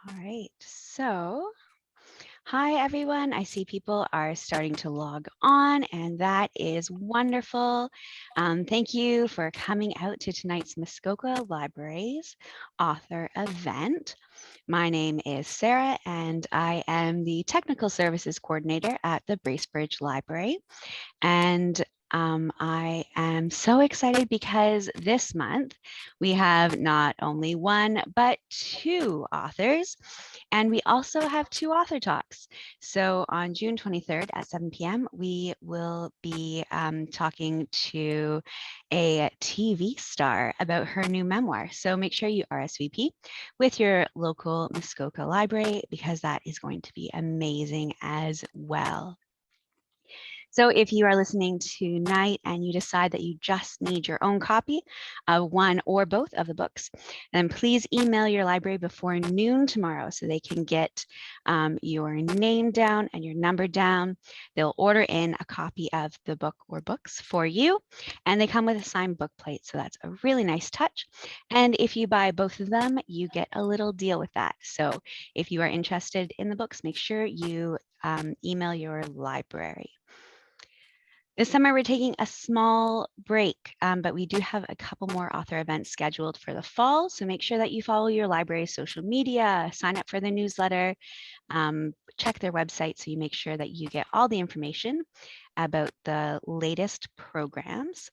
All right, so hi everyone. I see people are starting to log on, and that is wonderful. Thank you for coming out to tonight's Muskoka Libraries author event. My name is Sarah, and I am the Technical Services Coordinator at the Bracebridge Library. And I am so excited because this month we have not only one, but two authors, and we also have two author talks. So on June 23rd at 7 p.m., we will be talking to a TV star about her new memoir. So make sure you RSVP with your local Muskoka library because that is going to be amazing as well. So if you are listening tonight and you decide that you just need your own copy of one or both of the books, then please email your library before noon tomorrow so they can get your name down and your number down. They'll order in a copy of the book or books for you, and they come with a signed book plate. So that's a really nice touch. And if you buy both of them, you get a little deal with that. So if you are interested in the books, make sure you email your library. This summer, we're taking a small break, but we do have a couple more author events scheduled for the fall. So make sure that you follow your library's social media, sign up for the newsletter, check their website so you make sure that you get all the information about the latest programs.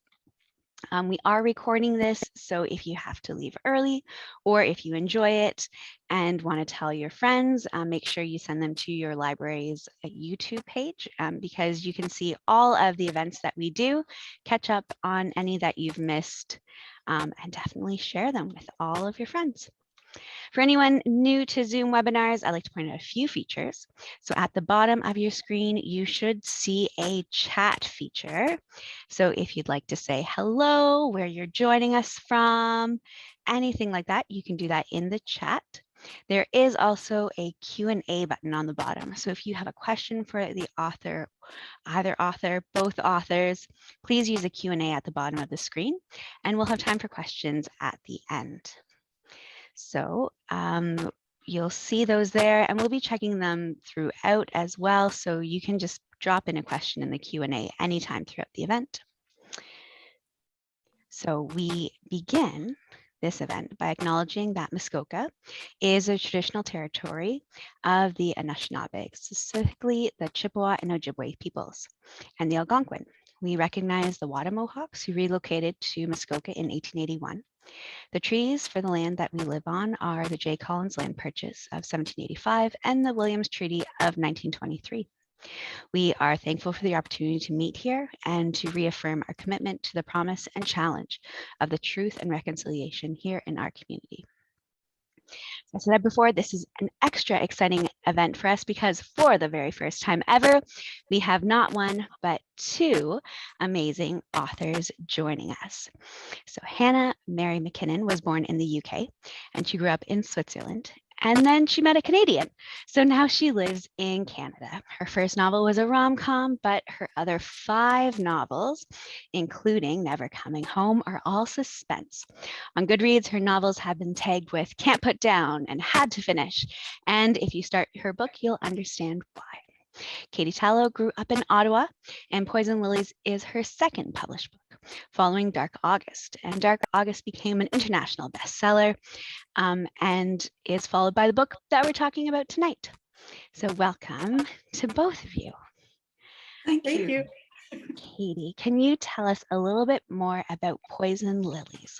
We are recording this, so if you have to leave early or if you enjoy it and want to tell your friends, make sure you send them to your library's YouTube page because you can see all of the events that we do, catch up on any that you've missed, and definitely share them with all of your friends. For anyone new to Zoom webinars, I'd like to point out a few features. So at the bottom of your screen, you should see a chat feature. So if you'd like to say hello, where you're joining us from, anything like that, you can do that in the chat. There is also a Q&A button on the bottom. So if you have a question for the author, either author, both authors, please use the Q&A at the bottom of the screen, and we'll have time for questions at the end. So you'll see those there, and we'll be checking them throughout as well. So you can just drop in a question in the Q&A anytime throughout the event. So we begin this event by acknowledging that Muskoka is a traditional territory of the Anishinaabe, specifically the Chippewa and Ojibwe peoples, and the Algonquin. We recognize the Wattamohawks who relocated to Muskoka in 1881. The trees for the land that we live on are the J. Collins Land Purchase of 1785 and the Williams Treaty of 1923. We are thankful for the opportunity to meet here and to reaffirm our commitment to the promise and challenge of the truth and reconciliation here in our community. As I said before, this is an extra exciting event for us because for the very first time ever, we have not one, but two amazing authors joining us. So Hannah Mary McKinnon was born in the UK and she grew up in Switzerland. And then she met a Canadian. So now she lives in Canada. Her first novel was a rom-com, but her other 5 novels, including Never Coming Home, are all suspense. On Goodreads, her novels have been tagged with can't put down and had to finish. And if you start her book, you'll understand why. Katie Tallo grew up in Ottawa, and Poison Lilies is her second published book, following Dark August. And Dark August became an international bestseller and is followed by the book that we're talking about tonight. So welcome to both of you. Thank you. Katie, can you tell us a little bit more about Poison Lilies?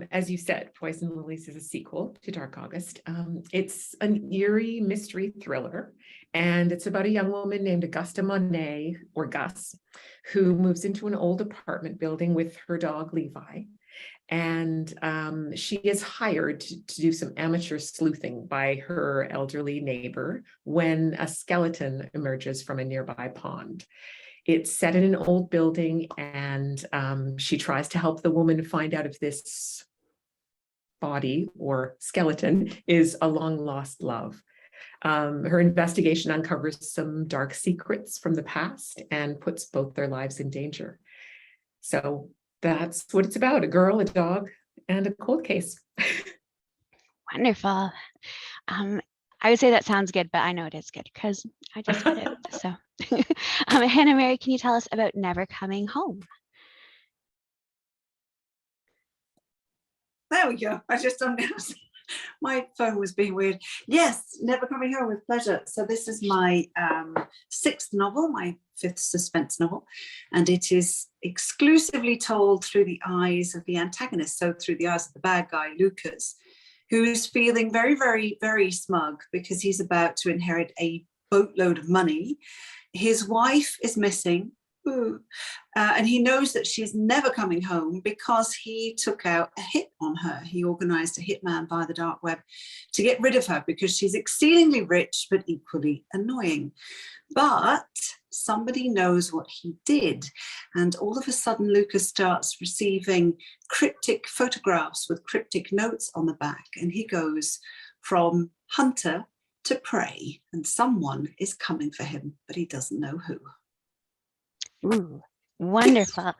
As you said, Poison Lilies is a sequel to Dark August. It's an eerie mystery thriller, and it's about a young woman named Augusta Monet, or Gus, who moves into an old apartment building with her dog Levi. And she is hired to do some amateur sleuthing by her elderly neighbor when a skeleton emerges from a nearby pond. It's set in an old building, and she tries to help the woman find out if this body or skeleton is a long-lost love. Her investigation uncovers some dark secrets from the past and puts both their lives in danger. So that's what it's about: a girl, a dog, and a cold case. Wonderful. Um, I would say that sounds good, but I know it is good because I just read it. So, Hannah Mary, can you tell us about Never Coming Home? There we go. I just my phone was being weird. Yes, Never Coming Home, with pleasure. So this is my sixth novel, my fifth suspense novel, and it is exclusively told through the eyes of the antagonist, so through the eyes of the bad guy, Lucas, who's feeling very, very, very smug because he's about to inherit a boatload of money. His wife is missing. And he knows that she's never coming home because he took out a hit on her. He organized a hitman via the dark web to get rid of her because she's exceedingly rich but equally annoying. But somebody knows what he did. And all of a sudden, Lucas starts receiving cryptic photographs with cryptic notes on the back. And he goes from hunter to prey. And someone is coming for him, but he doesn't know who. Ooh, wonderful.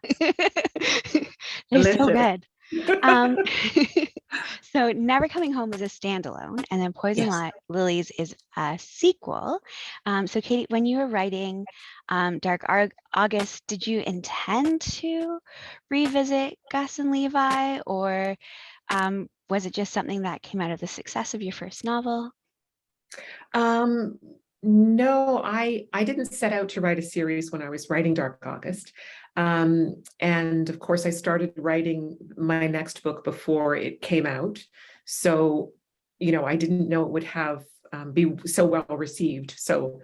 They're so good. So Never Coming Home is a standalone, and then Poison Lilies is a sequel. So Katie, when you were writing Dark August, did you intend to revisit Gus and Levi, or was it just something that came out of the success of your first novel? No, I didn't set out to write a series when I was writing Dark August. And of course, I started writing my next book before it came out. So, I didn't know it would have be so well received. So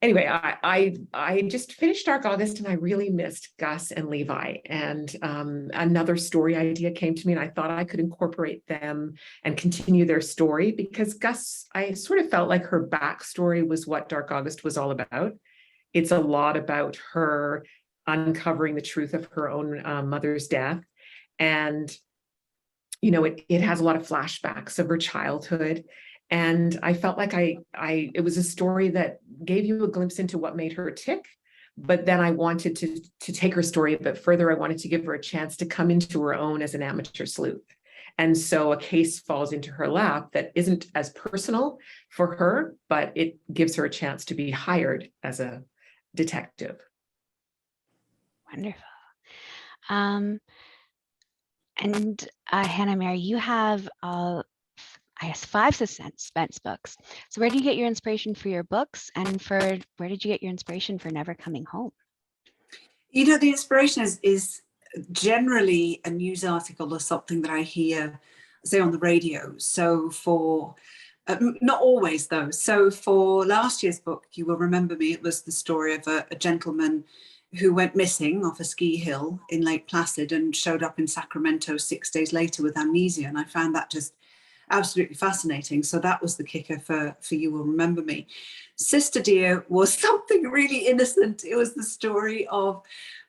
anyway, I just finished Dark August and I really missed Gus and Levi. And another story idea came to me, and I thought I could incorporate them and continue their story, because Gus, I sort of felt like her backstory was what Dark August was all about. It's a lot about her uncovering the truth of her own mother's death. And, it has a lot of flashbacks of her childhood. And I felt like it was a story that gave you a glimpse into what made her tick. But then I wanted to take her story a bit further. I wanted to give her a chance to come into her own as an amateur sleuth. And so a case falls into her lap that isn't as personal for her, but it gives her a chance to be hired as a detective. Wonderful. And Hannah Mary, you have I guess 5 suspense books. So where do you get your inspiration for your books, and where did you get your inspiration for Never Coming Home? The inspiration is generally a news article or something that I hear, say, on the radio. So for not always though. So for last year's book, You Will Remember Me, it was the story of a gentleman who went missing off a ski hill in Lake Placid and showed up in Sacramento 6 days later with amnesia. And I found that just absolutely fascinating. So that was the kicker for You Will Remember Me. Sister Dear was something really innocent. It was the story of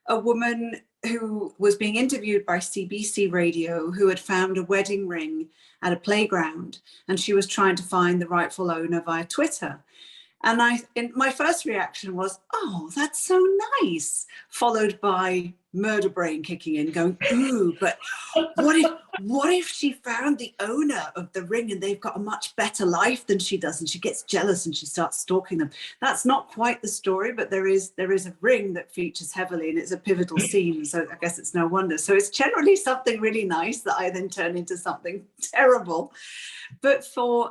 a woman who was being interviewed by CBC Radio, who had found a wedding ring at a playground, and she was trying to find the rightful owner via Twitter. And my first reaction was, oh, that's so nice, followed by murder brain kicking in, going, ooh, but what if she found the owner of the ring and they've got a much better life than she does, and she gets jealous and she starts stalking them? That's not quite the story, but there is a ring that features heavily, and it's a pivotal scene, so I guess it's no wonder. So it's generally something really nice that I then turn into something terrible. But for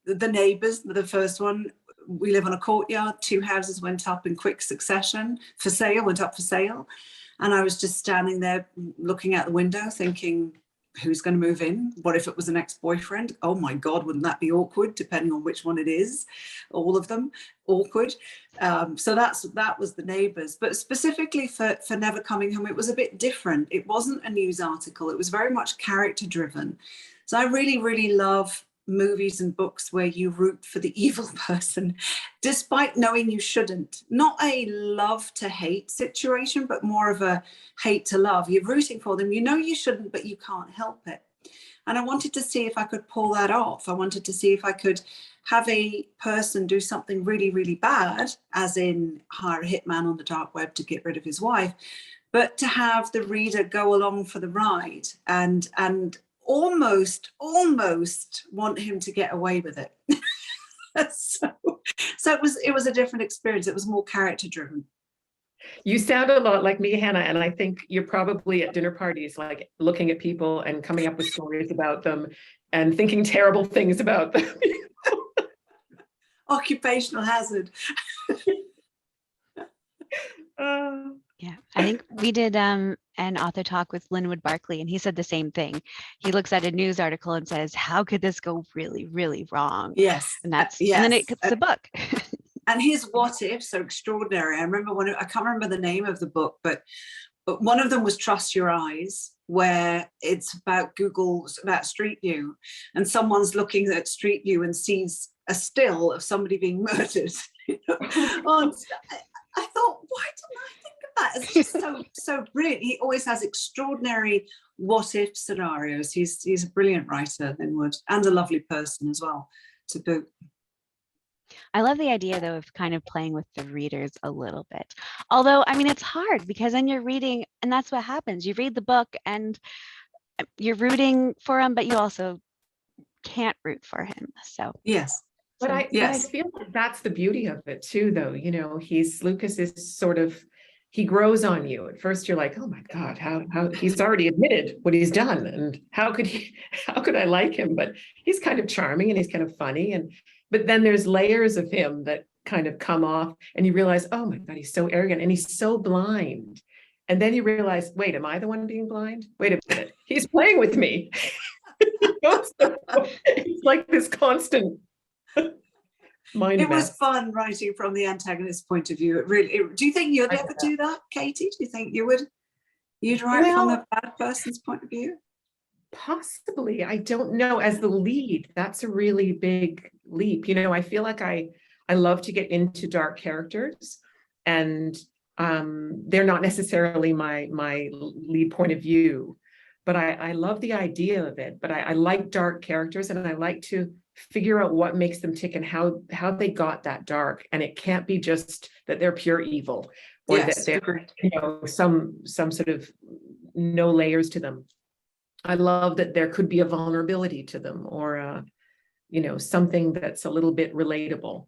the neighbours, the first one, we live on a courtyard. 2 houses went up in quick succession, went up for sale. And I was just standing there looking out the window thinking, who's going to move in? What if it was an ex-boyfriend? Oh my God, wouldn't that be awkward, depending on which one it is? All of them awkward. So that was the neighbours. But specifically for Never Coming Home, it was a bit different. It wasn't a news article. It was very much character driven. So I really, really love movies and books where you root for the evil person, despite knowing you shouldn't. Not a love to hate situation, but more of a hate to love. You're rooting for them. You know you shouldn't, but you can't help it. And I wanted to see if I could pull that off. I wanted to see if I could have a person do something really, really bad, as in hire a hitman on the dark web to get rid of his wife, but to have the reader go along for the ride and almost want him to get away with it. So it was a different experience. It was more character driven. You sound a lot like me, Hannah, and I think you're probably at dinner parties, like looking at people and coming up with stories about them and thinking terrible things about them. Occupational hazard. Yeah, I think we did an author talk with Linwood Barkley, and he said the same thing. He looks at a news article and says, how could this go really, really wrong? Yes. And that's, yes. and then it's a book. And his what ifs are extraordinary. I remember I can't remember the name of the book, but one of them was Trust Your Eyes, where it's about Google's about Street View, and someone's looking at Street View and sees a still of somebody being murdered. I thought, why didn't I think of that? It's just so brilliant. He always has extraordinary what if scenarios. He's a brilliant writer, Linwood, and a lovely person as well, to boot. I love the idea, though, of kind of playing with the readers a little bit. Although, I mean, it's hard because then you're reading, and that's what happens. You read the book and you're rooting for him, but you also can't root for him. So yes. But I feel like that's the beauty of it too, though. You know, Lucas is sort of, he grows on you. At first you're like, oh my God, how he's already admitted what he's done. And how could I like him? But he's kind of charming and he's kind of funny. But then there's layers of him that kind of come off and you realize, oh my God, he's so arrogant and he's so blind. And then you realize, wait, am I the one being blind? Wait a minute, he's playing with me. It's like this constant mind it mess. was fun writing from the antagonist's point of view. Do you think you'd ever do that, Katie? Do you think you'd write from the bad person's point of view? Possibly. I don't know. As the lead, that's a really big leap. You know, I feel like I love to get into dark characters, and they're not necessarily my lead point of view, but I love the idea of it. But I like dark characters, and I like to figure out what makes them tick and how they got that dark. And it can't be just that they're pure evil, or that they're, you know, some sort of no layers to them. I love that there could be a vulnerability to them, or you know, something that's a little bit relatable.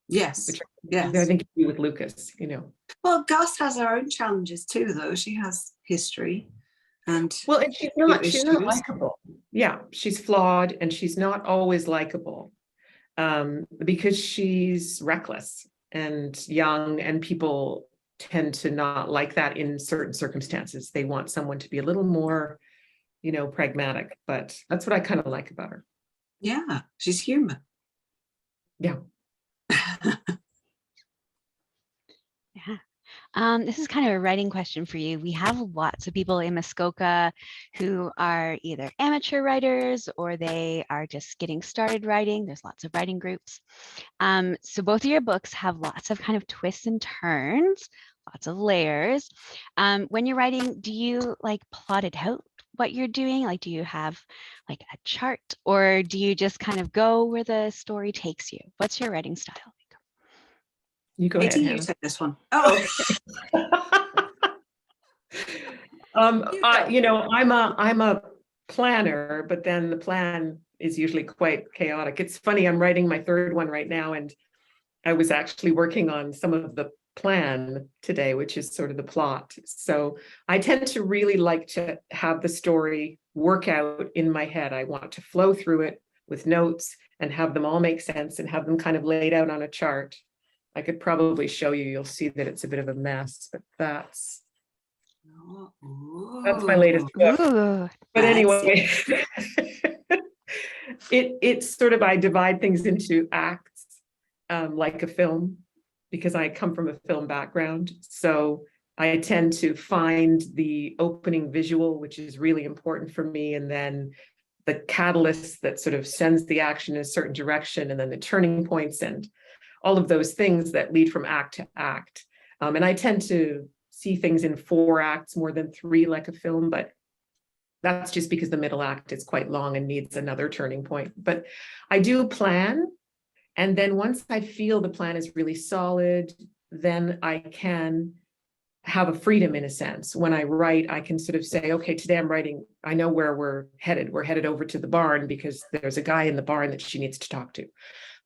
Yes. Which yes. I think you do with Lucas, you know. Well, Gus has her own challenges too, though. She has history. And she's not likable. Yeah, she's flawed and she's not always likable, because she's reckless and young, and people tend to not like that in certain circumstances. They want someone to be a little more, you know, pragmatic, but that's what I kind of like about her. Yeah, she's human. Yeah. Yeah. This is kind of a writing question for you. We have lots of people in Muskoka who are either amateur writers or they are just getting started writing. There's lots of writing groups. So both of your books have lots of kind of twists and turns, lots of layers. When you're writing, do you like plot it out what you're doing? Like, do you have like a chart, or do you just kind of go where the story takes you? What's your writing style? You go ahead, you take this one. Oh, you know, I'm a planner, but then the plan is usually quite chaotic. It's funny, I'm writing my third one right now, and I was actually working on some of the plan today, which is sort of the plot. So I tend to really like to have the story work out in my head. I want to flow through it with notes and have them all make sense and have them kind of laid out on a chart. I could probably show you, you'll see that it's a bit of a mess, but that's my latest book. Ooh, but anyway, it's sort of, I divide things into acts, like a film, because I come from a film background. So I tend to find the opening visual, which is really important for me, and then the catalyst that sort of sends the action in a certain direction, and then the turning points and all of those things that lead from act to act. And I tend to see things in 4 acts more than 3 like a film, but that's just because the middle act is quite long and needs another turning point. But I do plan. And then once I feel the plan is really solid, then I can have a freedom in a sense. When I write, I can sort of say, okay, today I'm writing, I know where we're headed. We're headed over to the barn because there's a guy in the barn that she needs to talk to.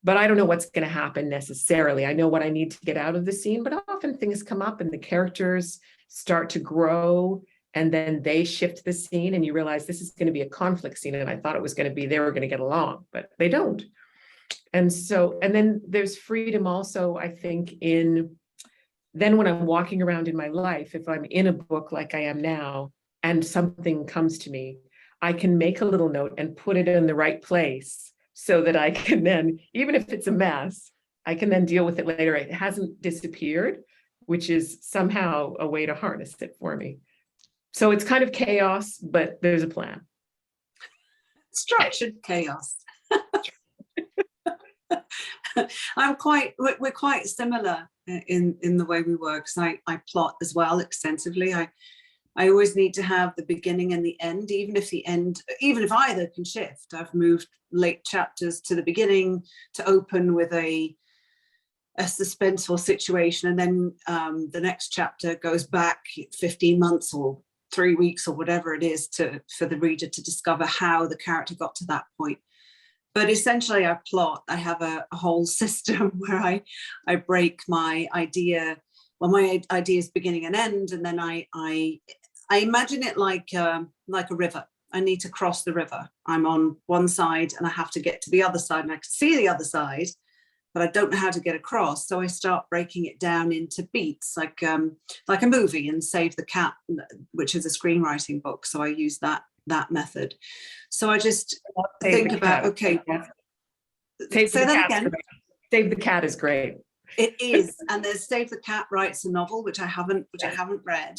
But I don't know what's going to happen necessarily. I know what I need to get out of the scene, but often things come up and the characters start to grow, and then they shift the scene and you realize this is going to be a conflict scene. And I thought it was going to be, they were going to get along, but they don't. And so, and then there's freedom also, I think, in then when I'm walking around in my life, if I'm in a book like I am now, and something comes to me, I can make a little note and put it in the right place so that I can then, even if it's a mess, I can then deal with it later. It hasn't disappeared, which is somehow a way to harness it for me. So it's kind of chaos, but there's a plan. Structured chaos. We're quite similar in the way we work, because I plot as well extensively. I always need to have the beginning and the end, even if either can shift. I've moved late chapters to the beginning to open with a suspenseful situation, and then the next chapter goes back 15 months or 3 weeks or whatever it is for the reader to discover how the character got to that point. But essentially I plot, I have a whole system where I break my idea, well, my idea's beginning and end, and then I imagine it like a river. I need to cross the river. I'm on one side and I have to get to the other side, and I can see the other side, but I don't know how to get across. So I start breaking it down into beats, like a movie, and Save the Cat, which is a screenwriting book. So I use that method. So I just think about, okay, say that again. Save the Cat is great. It is, and there's Save the Cat writes a novel, which I haven't read.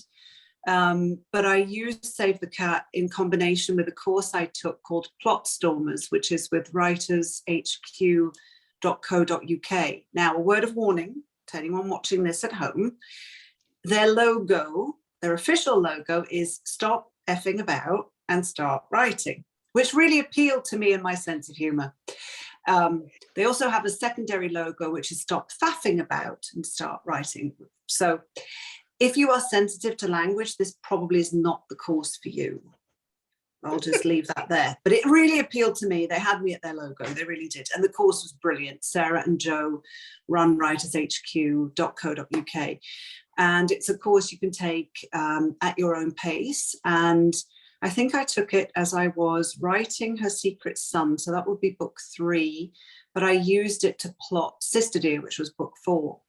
But I use Save the Cat in combination with a course I took called Plot Stormers, which is with writershq.co.uk. Now, a word of warning to anyone watching this at home: their official logo is "Stop effing about and start writing," which really appealed to me and my sense of humor. They also have a secondary logo, which is "Stop faffing about and start writing." So if you are sensitive to language, this probably is not the course for you. I'll just leave that there. But it really appealed to me. They had me at their logo. They really did. And the course was brilliant. Sarah and Joe run writershq.co.uk. And it's a course you can take at your own pace. And I think I took it as I was writing Her Secret Son. So that would be book 3. But I used it to plot Sister Dear, which was book 4.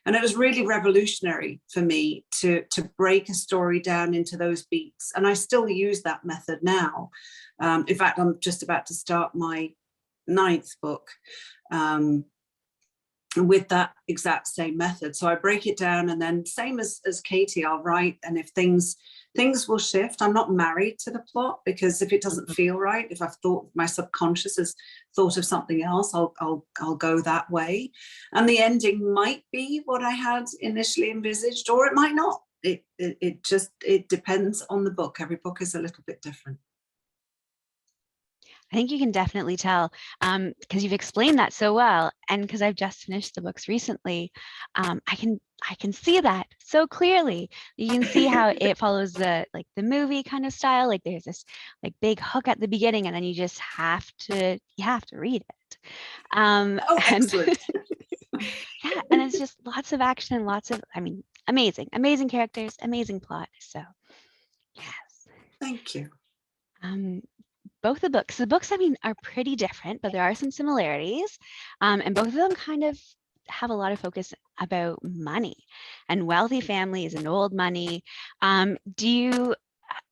And it was really revolutionary for me to break a story down into those beats. And I still use that method now. In fact, I'm just about to start my 9th book with that exact same method. So I break it down, and then same as Katie, I'll write. And if things will shift, I'm not married to the plot, because if it doesn't feel right, if I've thought, my subconscious has thought of something else, I'll go that way. And the ending might be what I had initially envisaged, or it might not. It depends on the book. Every book is a little bit different. I think you can definitely tell, because you've explained that so well, and because I've just finished the books recently, I can see that so clearly. You can see how it follows the movie kind of style. Like there's this like big hook at the beginning, and then you just have to read it. Excellent. Yeah, and it's just lots of action, amazing characters, amazing plot. So yes. Thank you. Both the books, are pretty different, but there are some similarities. And both of them kind of have a lot of focus about money and wealthy families and old money. Do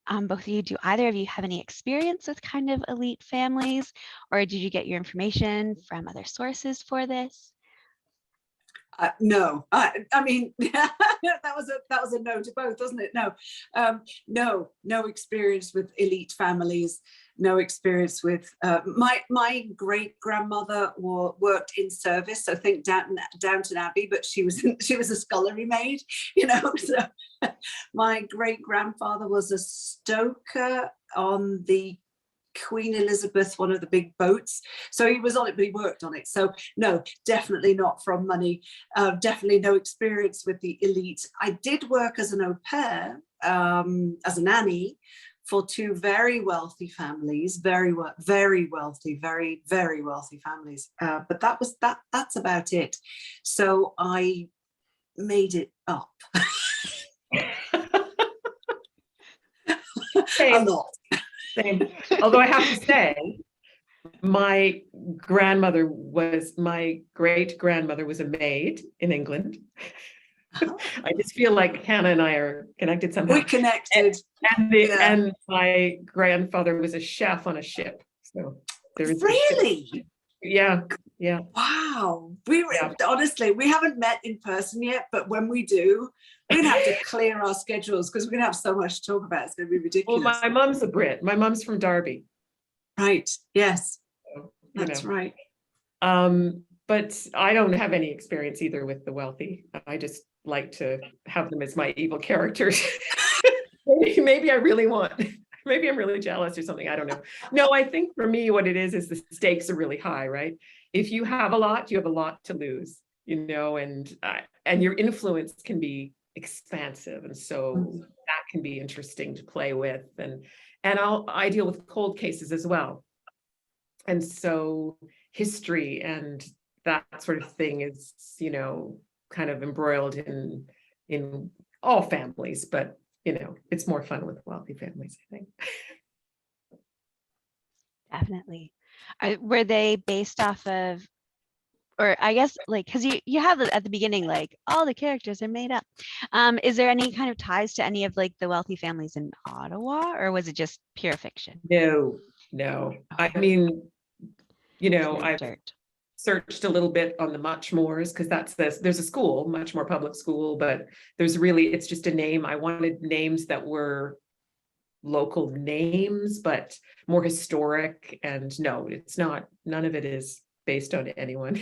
either of you have any experience with kind of elite families, or did you get your information from other sources for this? No, I mean, that was a no to both, wasn't it? No experience with elite families. No experience with my great grandmother worked in service. So think Downton Abbey, but she was a scullery maid, So my great grandfather was a stoker on the Queen Elizabeth, one of the big boats. So he was on it, but he worked on it. So no, definitely not from money. Definitely no experience with the elite. I did work as an au pair, as a nanny for two very wealthy families, very wealthy, very wealthy families. But that's about it. So I made it up. A lot. Same. Although I have to say, my great grandmother was a maid in England. I just feel like Hannah and I are connected somehow. We're connected. And my grandfather was a chef on a ship. So there's really. Yeah. Wow. Honestly, we haven't met in person yet, but when we do, we're gonna have to clear our schedules because we're gonna have so much to talk about. It's gonna be ridiculous. Well, my mom's a Brit. My mom's from Derby. Right. Yes. So, that's right. But I don't have any experience either with the wealthy. I just like to have them as my evil characters. Maybe I really want. Maybe I'm really jealous or something. I don't know. No, I think for me, what it is the stakes are really high, right? If you have a lot, you have a lot to lose, and your influence can be expansive, and so that can be interesting to play with. And I deal with cold cases as well, and so history and that sort of thing is, kind of embroiled in all families, but it's more fun with wealthy families, I think. Definitely. Were they based off of, or I guess like, because you have at the beginning, like all the characters are made up. Is there any kind of ties to any of like the wealthy families in Ottawa, or was it just pure fiction? No. I mean, I've dirt. searched a little bit on the Muchmores because there's a school, Muchmore Public School, but it's just a name. I wanted names that were local names, but more historic. And no, it's not. None of it is based on anyone.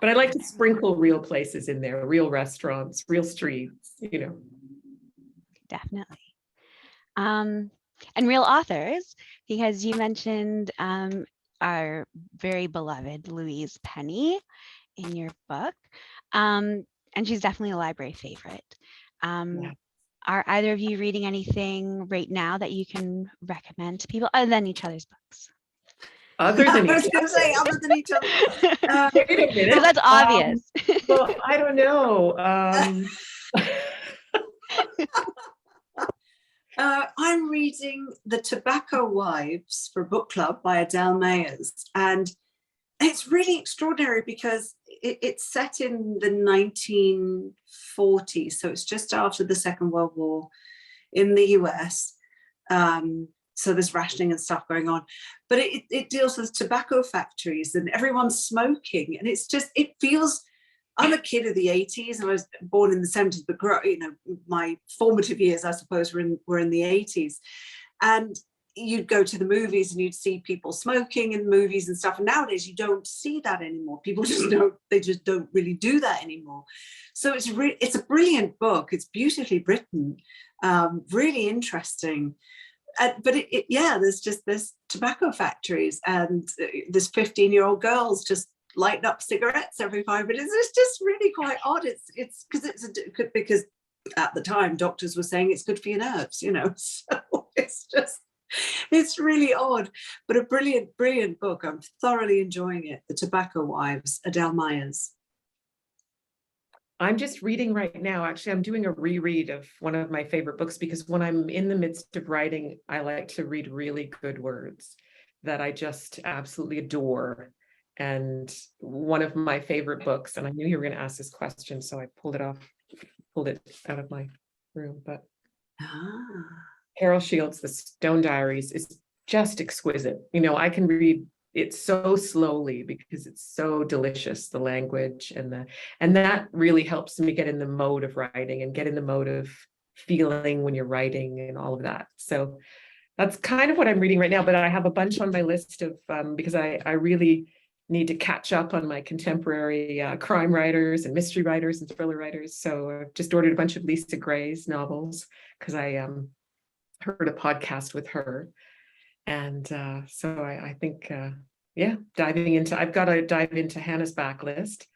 But I like to sprinkle real places in there, real restaurants, real streets, Definitely. And real authors, because you mentioned our very beloved Louise Penny in your book. And she's definitely a library favorite. Yeah. Are either of you reading anything right now that you can recommend to people other than each other's books? Other than I was going to say other than each other. Wait a minute. Because that's obvious. Well, I don't know. I'm reading The Tobacco Wives for book club by Adele Mayers, and it's really extraordinary because it's set in the 1940s, so it's just after the Second World War in the US. So there's rationing and stuff going on, but it deals with tobacco factories and everyone's smoking, and it feels. I'm a kid of the 80s. I was born in the 70s, but my formative years, I suppose, were in the 80s. And you'd go to the movies and you'd see people smoking in movies and stuff. And nowadays you don't see that anymore. People just don't really do that anymore. So it's a brilliant book. It's beautifully written, really interesting. But there's tobacco factories, and there's 15-year-old girls just light up cigarettes every 5 minutes. It's just really quite odd. It's because at the time doctors were saying it's good for your nerves, so it's really odd, but a brilliant book. I'm thoroughly enjoying it. The Tobacco Wives, Adele Mayers. I'm just reading right now. Actually, I'm doing a reread of one of my favorite books because when I'm in the midst of writing, I like to read really good words that I just absolutely adore. And one of my favorite books, and I knew you were going to ask this question, so I pulled it out of my room, but Carol Shields' The Stone Diaries is just exquisite. I can read it so slowly because it's so delicious, the language and that really helps me get in the mode of writing and get in the mode of feeling when you're writing and all of that. So that's kind of what I'm reading right now, but I have a bunch on my list of because I really need to catch up on my contemporary crime writers and mystery writers and thriller writers. So I've just ordered a bunch of Lisa Gray's novels because heard a podcast with her. And so I think, yeah, I've got to dive into Hannah's backlist,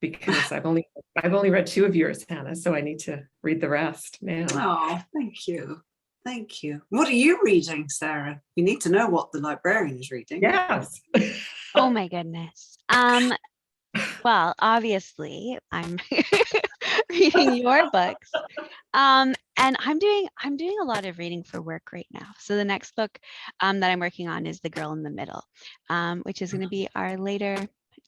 because I've only read 2 of yours, Hannah, so I need to read the rest now. Oh, thank you. Thank you. What are you reading, Sarah? You need to know what the librarian is reading. Yes. Oh my goodness. Well, obviously, I'm reading your books. And I'm doing a lot of reading for work right now. So the next book that I'm working on is The Girl in the Middle, which is going to be our later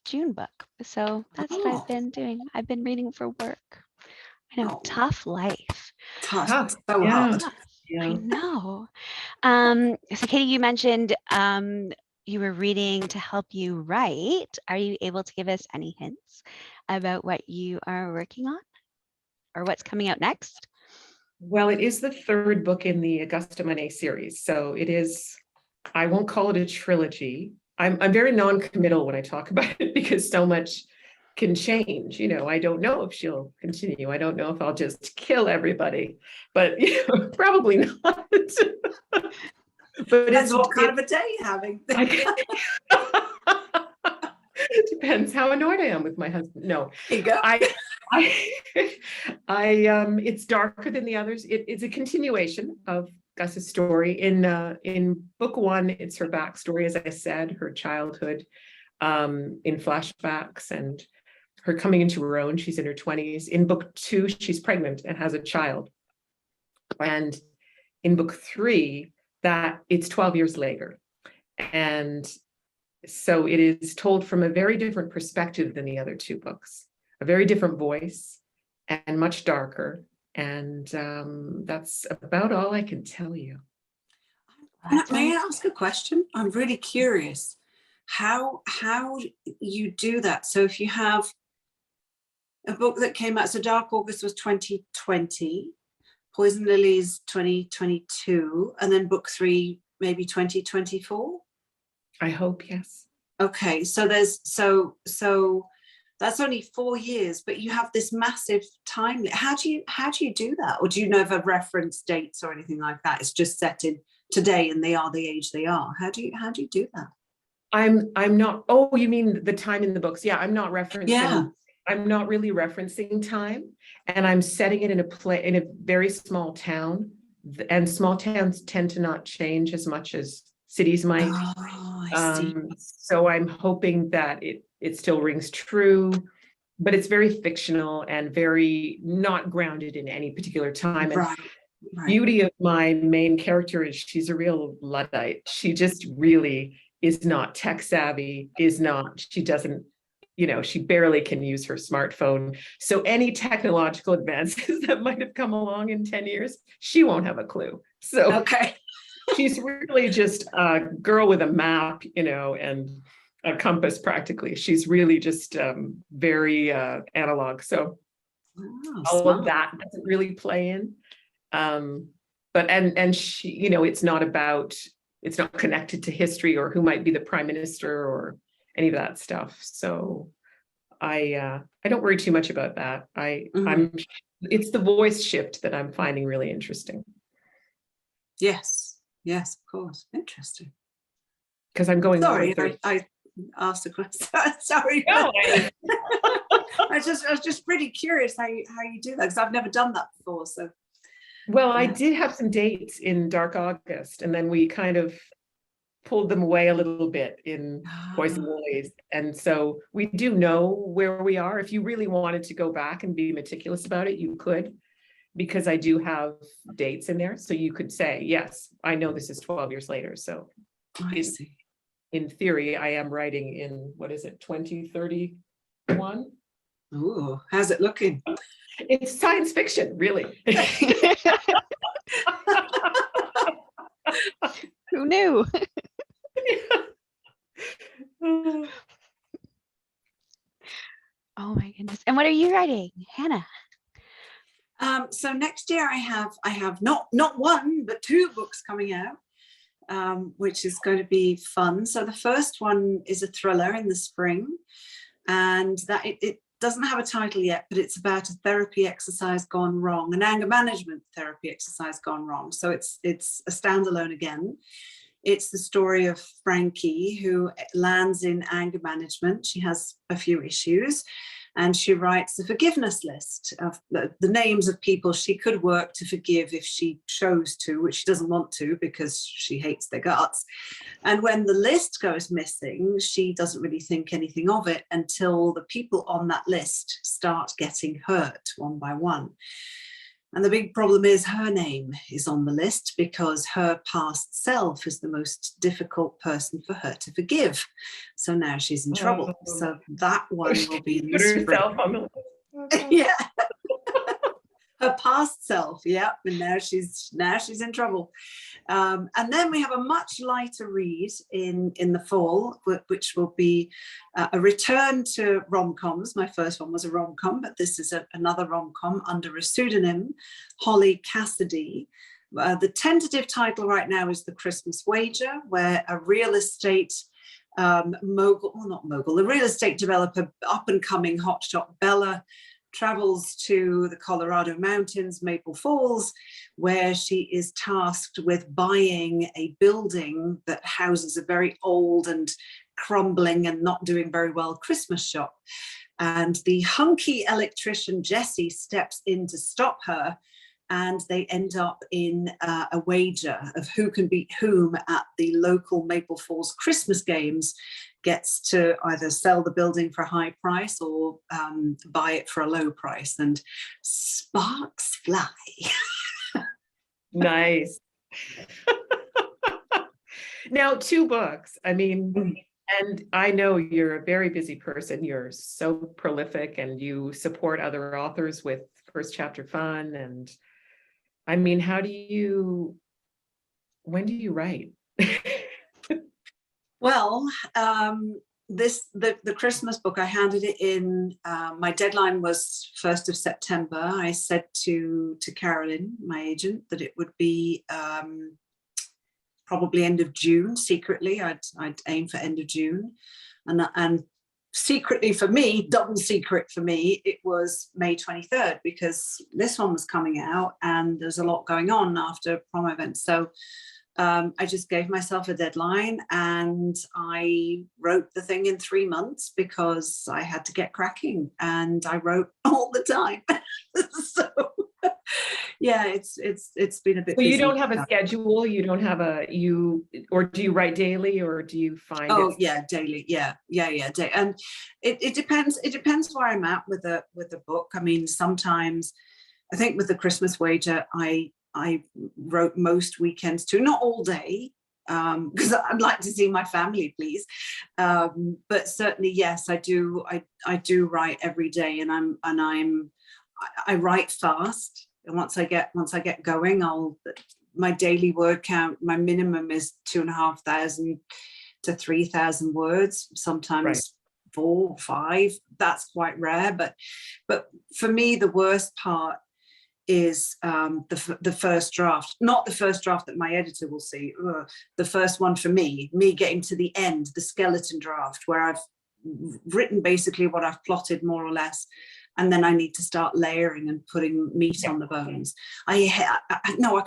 June book. So that's what I've been doing. I've been reading for work. I know, tough life. Tough. So Yeah. hard. Tough. Yeah. I know. So Katie, you mentioned you were reading to help you write. Are you able to give us any hints about what you are working on or what's coming out next? Well, it is the 3rd book in the Augusta Monet series. So it is, I won't call it a trilogy. I'm very non-committal when I talk about it, because so much can change. You know, I don't know if she'll continue. I don't know if I'll just kill everybody, but probably not. But Depends what kind of a day you're having. Depends how annoyed I am with my husband. No, There you go. It's darker than the others. It's a continuation of Gus's story. In book 1, it's her backstory, as I said, her childhood, in flashbacks, and her coming into her own. She's in her 20s. In book 2, she's pregnant and has a child. And in book 3, that it's 12 years later. And so it is told from a very different perspective than the other 2 books, a very different voice, and much darker. And that's about all I can tell you. May I ask a question? I'm really curious how you do that. So if you have a book that came out, so Dark August was 2020, Poison Lilies 2022, and then book 3 maybe 2024. I hope, yes. Okay, so there's so that's only 4 years, but you have this massive time. How do you do that? Or do you never reference dates or anything like that? It's just set in today and they are the age they are. How do you do that? I'm not, oh, you mean the time in the books? Yeah, I'm not referencing. Yeah. I'm not really referencing time, and I'm setting it in a very small town, and small towns tend to not change as much as cities might. Oh, I see. So I'm hoping that it still rings true, but it's very fictional and very not grounded in any particular time. And Right. beauty of my main character is she's a real Luddite. She just really is not tech savvy, she doesn't, she barely can use her smartphone. So any technological advances that might have come along in 10 years, she won't have a clue. So Okay. she's really just a girl with a map, and a compass practically. She's really just very analog. So all of that doesn't really play in. But and she, it's not connected to history or who might be the prime minister or any of that stuff. So I don't worry too much about that. It's the voice shift that I'm finding really interesting. Yes, of course. Interesting. Because I'm going. Sorry, I asked a question. Sorry. No, I was just pretty curious how you do that, because I've never done that before. So. Well, I did have some dates in Dark August, and then we kind of pulled them away a little bit in Poison Lilies. And so we do know where we are. If you really wanted to go back and be meticulous about it, you could, because I do have dates in there. So you could say, yes, I know this is 12 years later. So I see. In theory, I am writing in, 2031? Ooh, how's it looking? It's science fiction, really. Who knew? Oh my goodness. And what are you writing, Hannah? So next year I have not one but 2 books coming out, which is going to be fun. So the first one is a thriller in the spring, and that it doesn't have a title yet, but it's about a therapy exercise gone wrong, an anger management therapy exercise gone wrong. So it's a standalone again. It's the story of Frankie, who lands in anger management. She has a few issues, and she writes a forgiveness list of the names of people she could work to forgive if she chose to, which she doesn't want to because she hates their guts. And when the list goes missing, she doesn't really think anything of it until the people on that list start getting hurt one by one. And the big problem is her name is on the list because her past self is the most difficult person for her to forgive. So now she's in trouble. So that one will be in the spring. On the list. Yeah. Her past self, yeah, and now she's in trouble. And then we have a much lighter read in the fall, which will be a return to rom-coms. My first one was a rom-com, but this is another rom-com under a pseudonym, Holly Cassidy. The tentative title right now is The Christmas Wager, where a real estate mogul, well, not mogul, a real estate developer, up-and-coming hotshot Bella, travels to the Colorado mountains, Maple Falls, where she is tasked with buying a building that houses a very old and crumbling and not doing very well Christmas shop. And the hunky electrician Jesse steps in to stop her, and they end up in a wager of who can beat whom at the local Maple Falls Christmas games, gets to either sell the building for a high price or buy it for a low price, and sparks fly. Nice. Now, 2 books. I mean, and I know you're a very busy person. You're so prolific and you support other authors with first chapter fun. And I mean, when do you write? Well, the Christmas book, I handed it in. My deadline was 1st of September. I said to Carolyn, my agent, that it would be probably end of June. Secretly, I'd aim for end of June, and secretly for me, double secret for me, it was May 23rd because this one was coming out and there's a lot going on after prom events. So I just gave myself a deadline and I wrote the thing in 3 months because I had to get cracking, and I wrote all the time. So yeah, it's been a bit busy. You don't have a schedule, you don't have or do you write daily, or do you find daily, and it depends where I'm at with the book. I mean, sometimes I think with the Christmas Wager, I wrote most weekends too, not all day, because I'd like to see my family, please. But certainly, yes, I do. I do write every day, and I write fast. And once I get going, my daily word count, my minimum is 2,500 to 3,000 words. Sometimes right. 4 or 5. That's quite rare. But for me, the worst part is the first draft, not the first draft that my editor will see. The first one for me getting to the end, the skeleton draft, where I've written basically what I've plotted more or less, and then I need to start layering and putting meat on the bones. I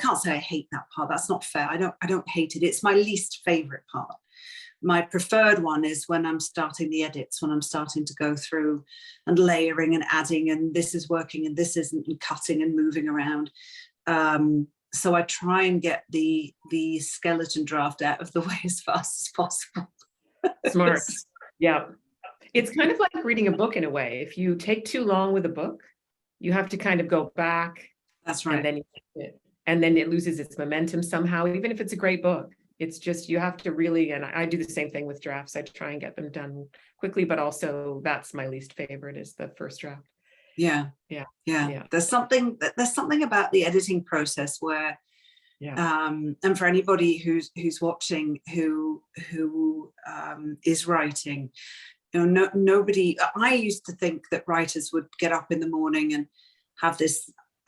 can't say I hate that part. That's not fair. I don't hate it. It's my least favorite part. My preferred one is when I'm starting the edits, when I'm starting to go through and layering and adding, and this is working and this isn't, and cutting and moving around. So I try and get the skeleton draft out of the way as fast as possible. Smart. Yeah. It's kind of like reading a book in a way. If you take too long with a book, you have to kind of go back. That's right. And then it loses its momentum somehow, even if it's a great book. It's just, you have to really, and I do the same thing with drafts. I try and get them done quickly, but also that's my least favorite, is the first draft. Yeah. There's something about the editing process where, and for anybody who's watching who is writing, nobody. I used to think that writers would get up in the morning and have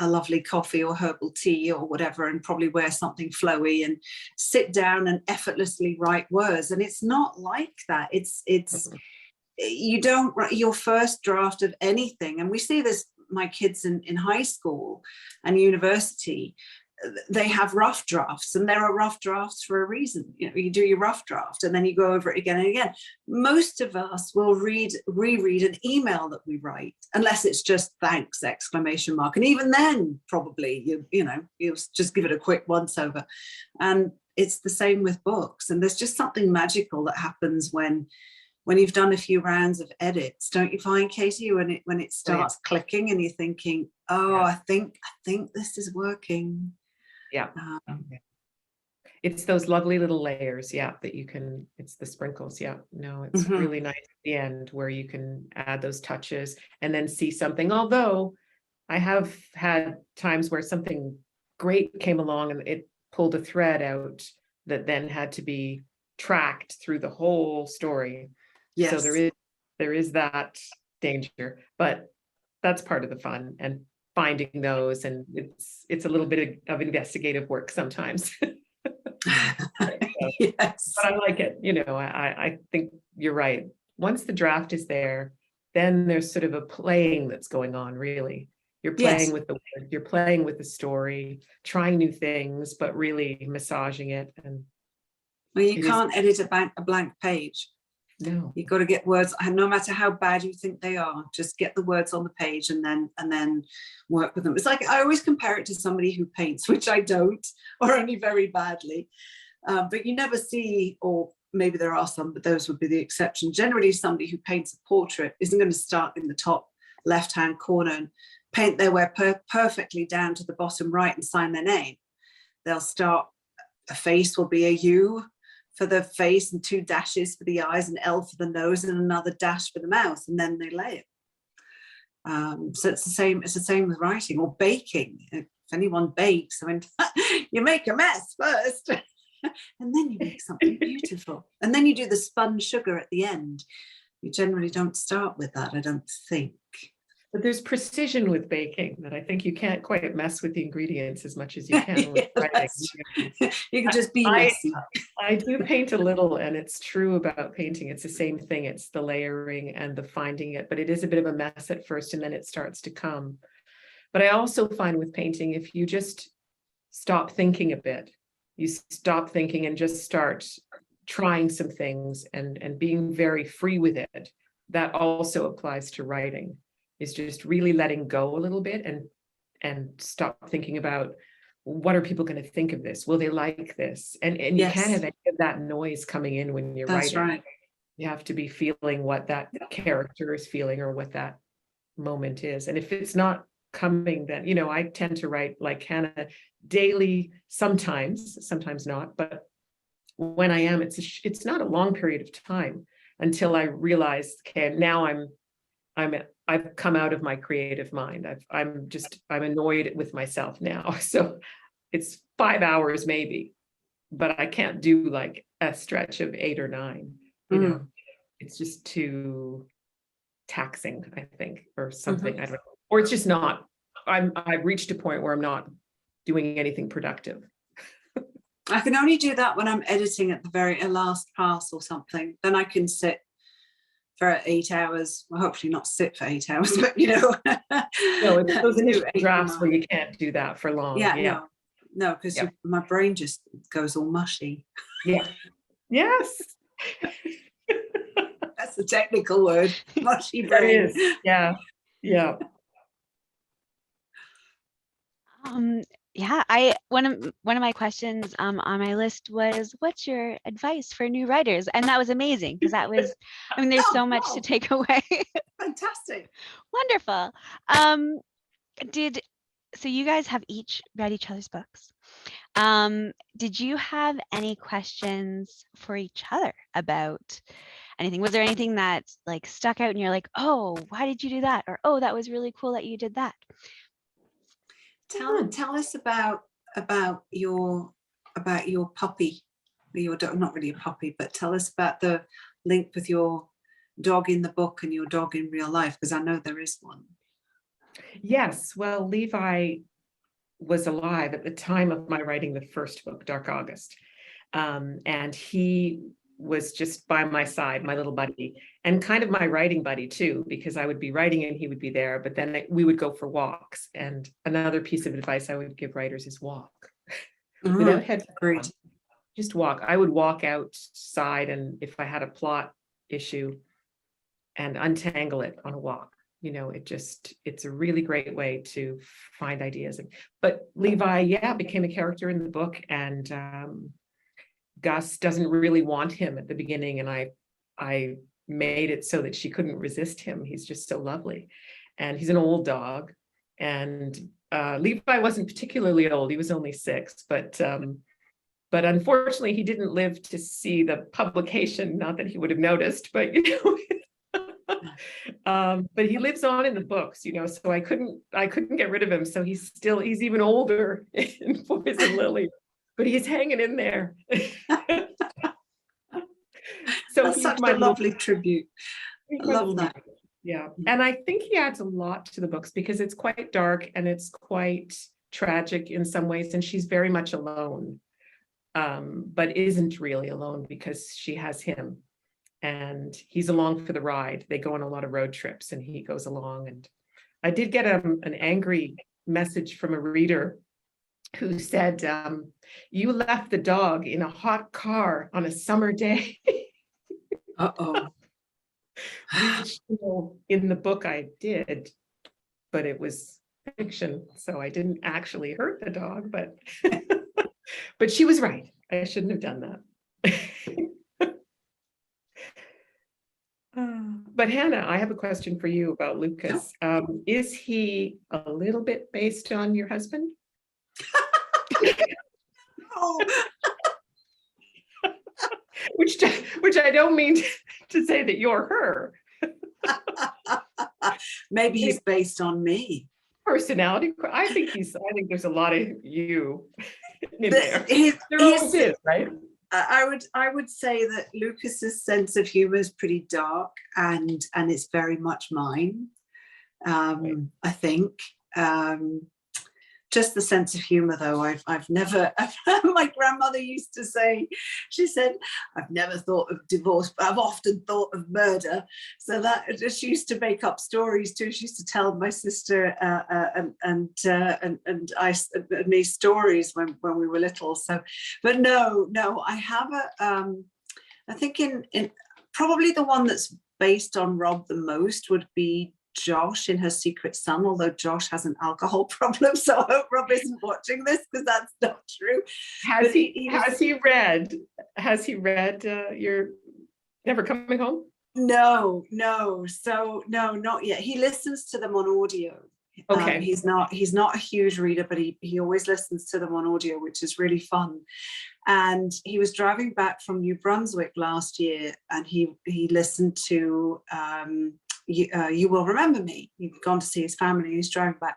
a lovely coffee or herbal tea or whatever, and probably wear something flowy and sit down and effortlessly write words. And it's not like that. It's you don't write your first draft of anything. And we see this, my kids in high school and university, they have rough drafts, and there are rough drafts for a reason. You know, you do your rough draft and then you go over it again and again. Most of us will reread an email that we write, unless it's just thanks, exclamation mark. And even then, probably you'll just give it a quick once over. And it's the same with books. And there's just something magical that happens when you've done a few rounds of edits, don't you find, Katie, when it starts clicking and you're thinking, oh, I think this is working. Yeah. It's those lovely little layers, that you can, it's the sprinkles. No, it's really nice at the end where you can add those touches and then see something. Although I have had times where something great came along and it pulled a thread out that then had to be tracked through the whole story. Yes. So there is that danger, but that's part of the fun and finding those, and it's a little bit of investigative work sometimes. Yes. But I like it. I think you're right. Once the draft is there, then there's sort of a playing that's going on, really. You're playing with the word, you're playing with the story, trying new things, but really massaging it. And well, you can't edit a blank page. No, you've got to get words, no matter how bad you think they are, just get the words on the page and then work with them. It's like, I always compare it to somebody who paints, which I don't, or only very badly. But you never see, or maybe there are some, but those would be the exception. Generally, somebody who paints a portrait isn't going to start in the top left-hand corner and paint their way perfectly down to the bottom right and sign their name. They'll start, a face will be a U for the face and 2 dashes for the eyes, and L for the nose, and another dash for the mouth, and then they lay it. So it's the same with writing or baking. If anyone bakes, I mean, you make a mess first, and then you make something beautiful, and then you do the spun sugar at the end. You generally don't start with that, I don't think. But there's precision with baking that I think you can't quite mess with the ingredients as much as you can with writing. You can just be messy. I do paint a little, and it's true about painting. It's the same thing. It's the layering and the finding it, but it is a bit of a mess at first, and then it starts to come. But I also find with painting, if you just stop thinking a bit, you stop thinking and just start trying some things and being very free with it, that also applies to writing. Is just really letting go a little bit and stop thinking about, what are people going to think of this? Will they like this? And you can't have any of that noise coming in when you're writing. Right. You have to be feeling what that character is feeling or what that moment is. And if it's not coming, then, I tend to write like Hannah daily, sometimes not, but when I am, it's not a long period of time until I realize, okay, now I've come out of my creative mind. I'm annoyed with myself now. So it's 5 hours maybe, but I can't do like a stretch of 8 or 9, it's just too taxing, I think, or something. I don't know. Or it's just not, I've reached a point where I'm not doing anything productive. I can only do that when I'm editing at the very last pass or something. Then I can sit for 8 hours. Well, hopefully not sit for 8 hours, but No, it's those initial drafts where you can't do that for long. No, because my brain just goes all mushy. Yeah. Yes. That's the technical word, mushy brain. It is. Yeah. One of my questions on my list was, what's your advice for new writers? And that was amazing, because that was, there's so much to take away. Fantastic. Wonderful. So you guys have each read each other's books. Did you have any questions for each other about anything? Was there anything that like stuck out and you're like, oh, why did you do that? Or, oh, that was really cool that you did that. Tell us about your puppy, your dog, not really a puppy, but tell us about the link with your dog in the book and your dog in real life, because I know there is one. Yes, well, Levi was alive at the time of my writing the first book, Dark August, and he was just by my side, my little buddy, and kind of my writing buddy too, because I would be writing and he would be there, but then we would go for walks. And another piece of advice I would give writers is walk. Without headphones on, just walk. I would walk outside, and if I had a plot issue, and untangle it on a walk. You know, it's a really great way to find ideas. But Levi, yeah, became a character in the book, and Gus doesn't really want him at the beginning, and I made it so that she couldn't resist him. He's just so lovely, and he's an old dog. And Levi wasn't particularly old; he was only 6, but unfortunately, he didn't live to see the publication. Not that he would have noticed, but you know. But he lives on in the books, you know, so I couldn't get rid of him. So he's even older in Poison Lily, but he's hanging in there. So that's such a lovely tribute. I love that. Yeah, and I think he adds a lot to the books because it's quite dark and it's quite tragic in some ways, and she's very much alone, but isn't really alone because she has him. And he's along for the ride. They go on a lot of road trips and he goes along. And I did get an angry message from a reader who said, you left the dog in a hot car on a summer day. Uh-oh. Which, you know, in the book I did, but it was fiction. So I didn't actually hurt the dog, but, but she was right. I shouldn't have done that. But Hannah, I have a question for you about Lucas. Is he a little bit based on your husband? Oh. Which I don't mean to say that you're her. Maybe he's based on me. Personality. I think there's a lot of you in there. There always is, right? I would say that Lucas's sense of humor is pretty dark, and it's very much mine. I think just the sense of humor, though. I've never. My grandmother used to say, she said, "I've never thought of divorce, but I've often thought of murder." So that she used to make up stories too. She used to tell my sister and I and me stories when we were little. So, but no, I have I think in probably the one that's based on Rob the most would be Josh in Her Secret Son, although Josh has an alcohol problem, so I hope Rob isn't watching this because that's not true. Has he read your Never Coming Home? No, so no, not yet. He listens to them on audio. Okay. He's not a huge reader, but he always listens to them on audio, which is really fun. And he was driving back from New Brunswick last year, and he listened to You Will Remember Me. He'd gone to see his family, and he's driving back.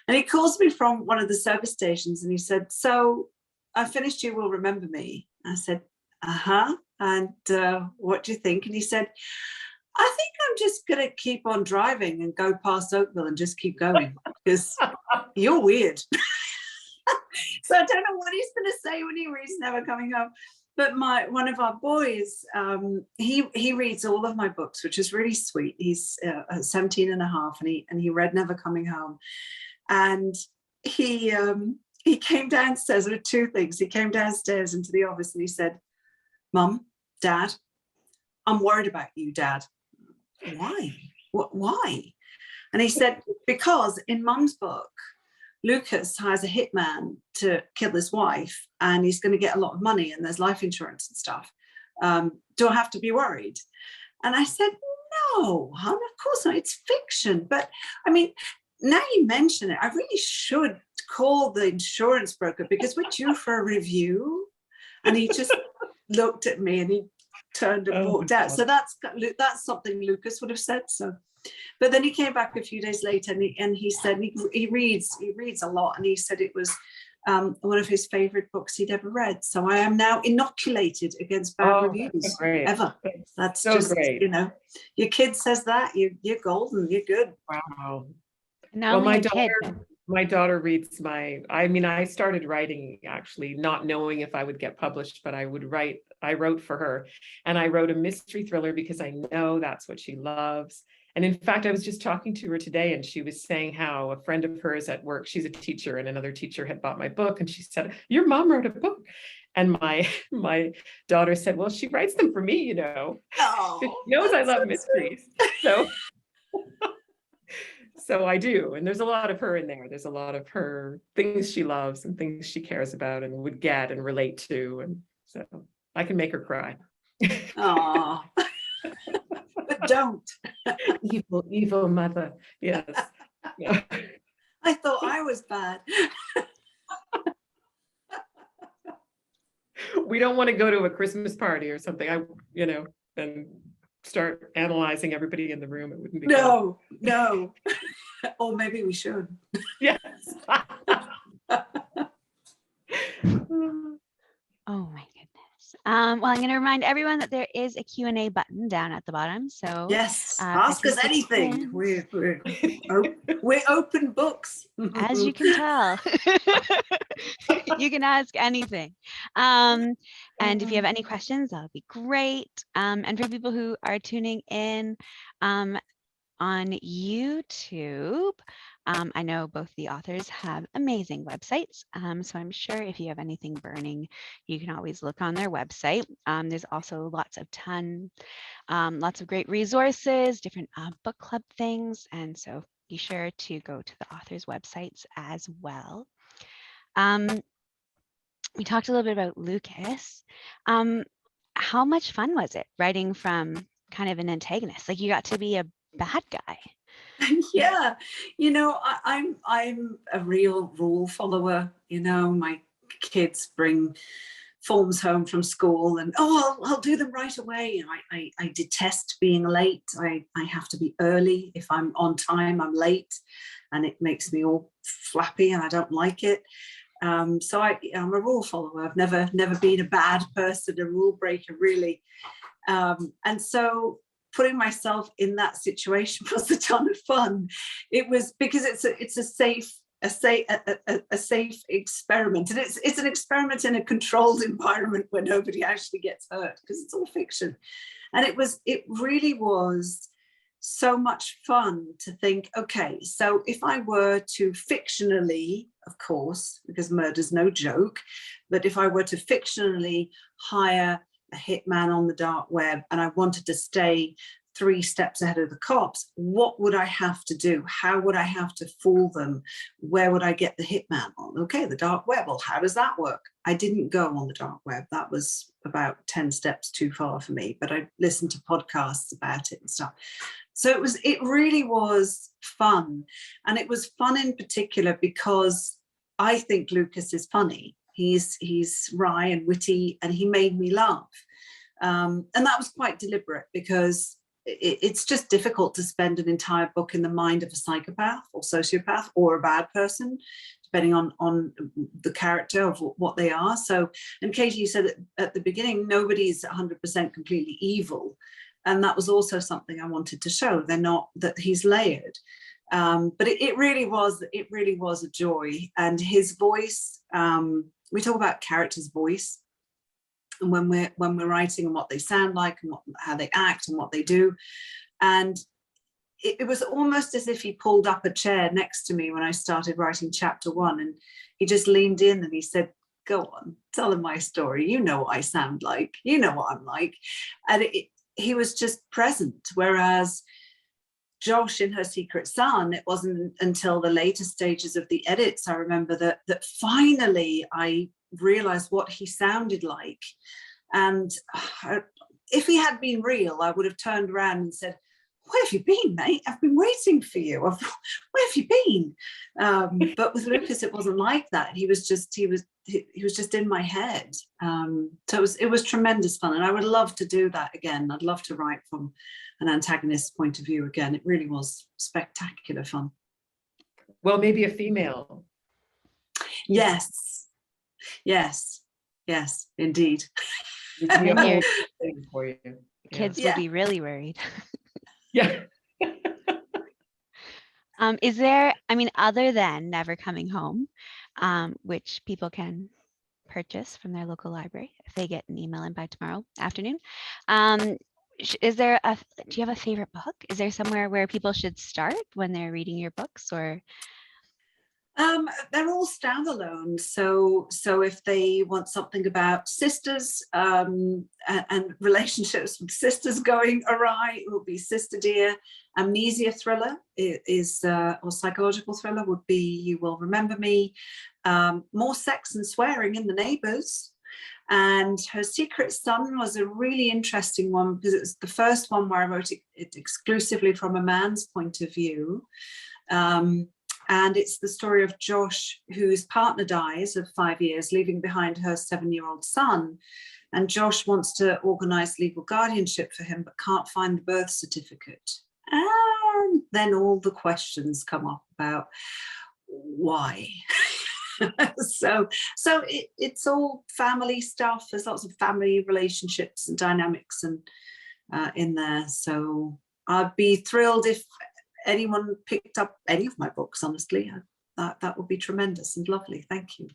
And he calls me from one of the service stations, and he said, "So I finished You Will Remember Me." I said, "Uh-huh. And what do you think?" And he said, "I think I'm just going to keep on driving and go past Oakville and just keep going because you're weird." So I don't know what he's going to say when he reads Never Coming Home. But one of our boys, he reads all of my books, which is really sweet. He's 17 and a half, and he read Never Coming Home. And he came downstairs. There were two things. He came downstairs into the office and he said, "Mum, Dad, I'm worried about you, Dad." "Why? Why?" And he said, "Because in Mum's book, Lucas hires a hitman to kill his wife, and he's going to get a lot of money, and there's life insurance and stuff. Do I have to be worried?" And I said, "No, hon, of course not. It's fiction." But I mean, now you mention it, I really should call the insurance broker because we're due for a review. And he just looked at me and he turned and walked out. So that's something Lucas would have said. So. But then he came back a few days later, and he said he reads a lot, and he said it was one of his favorite books he'd ever read. So I am now inoculated against bad reviews ever. That's so just great. You know, your kid says that, you're golden, you're good. Wow. Well, my daughter reads I started writing actually not knowing if I would get published, but I would write I wrote for her. And I wrote a mystery thriller because I know that's what she loves. And in fact, I was just talking to her today, and she was saying how a friend of hers at work, she's a teacher, and another teacher had bought my book, and she said, "Your mom wrote a book." And my daughter said, "Well, she writes them for me, you know." Oh, She knows I that's love so mysteries. So I do. And there's a lot of her in there. There's a lot of her things she loves and things she cares about and would get and relate to. And so I can make her cry. Oh, but don't. Evil, evil mother. Yes. Yeah. I thought I was bad. We don't want to go to a Christmas party or something. And start analyzing everybody in the room. It wouldn't be No, no. Or maybe we should. fun. Yes. Oh my goodness. Well, I'm going to remind everyone that there is a Q&A button down at the bottom. So Yes, ask us anything. participants, We're open books. as you can tell, you can ask anything. And if you have any questions, that would be great. And for people who are tuning in on YouTube, I know both the authors have amazing websites. So I'm sure if you have anything burning, you can always look on their website. There's also lots of great resources, different book club things. And so be sure to go to the authors' websites as well. We talked a little bit about Lucas. How much fun was it writing from kind of an antagonist? Like, you got to be a bad guy. Yeah, I'm a real rule follower. My kids bring forms home from school, and I'll do them right away. I detest being late. I have to be early. If I'm on time, I'm late, and it makes me all flappy, and I don't like it. So I'm a rule follower. I've never been a bad person, a rule breaker, really. And so putting myself in that situation was a ton of fun. It was because it's a safe experiment, and it's an experiment in a controlled environment where nobody actually gets hurt, because it's all fiction. And it really was so much fun to think, okay, so if I were to fictionally, of course, because murder's no joke, but if I were to fictionally hire a hitman on the dark web, and I wanted to stay 3 steps ahead of the cops, what would I have to do? How would I have to fool them? Where would I get the hitman on? Okay, the dark web. Well, how does that work? I didn't go on the dark web. That was about 10 steps too far for me, but I listened to podcasts about it and stuff. So it really was fun. And it was fun in particular because I think Lucas is funny. He's wry and witty, and he made me laugh. And that was quite deliberate, because it's just difficult to spend an entire book in the mind of a psychopath or sociopath or a bad person, depending on the character of what they are. So, and Katie, you said at the beginning, nobody's 100% completely evil. And that was also something I wanted to show. They're not, that he's layered. But it really was a joy. And his voice, we talk about characters' voice, and when we're writing, and what they sound like, and how they act and what they do. And it was almost as if he pulled up a chair next to me when I started writing chapter 1, and he just leaned in and he said, "Go on, tell them my story. You know what I sound like. You know what I'm like." And he was just present. Whereas Josh in Her Secret Son, it wasn't until the later stages of the edits, I remember that finally I realized what he sounded like. And if he had been real, I would have turned around and said, "Where have you been, mate? I've been waiting for you. Where have you been?" But with Lucas, it wasn't like that. He was just in my head. So it was tremendous fun, and I would love to do that again. I'd love to write from an antagonist's point of view again. It really was spectacular fun. Well, maybe a female. Yes, indeed. For you. Kids will be really worried. Yeah. Is there, I mean, other than Never Coming Home, which people can purchase from their local library if they get an email in by tomorrow afternoon. Um, do you have a favorite book? Is there somewhere where people should start when they're reading your books, or? They're all standalone. So if they want something about sisters and relationships with sisters going awry, it would be Sister Dear. Amnesia thriller is or psychological thriller would be You Will Remember Me. More sex and swearing in The Neighbours. And Her Secret Son was a really interesting one because it was the first one where I wrote it exclusively from a man's point of view. And it's the story of Josh, whose partner dies of 5 years, leaving behind her 7-year-old son. And Josh wants to organise legal guardianship for him, but can't find the birth certificate. And then all the questions come up about why. So it's all family stuff. There's lots of family relationships and dynamics and in there. So I'd be thrilled if anyone picked up any of my books, honestly. That would be tremendous and lovely. Thank you.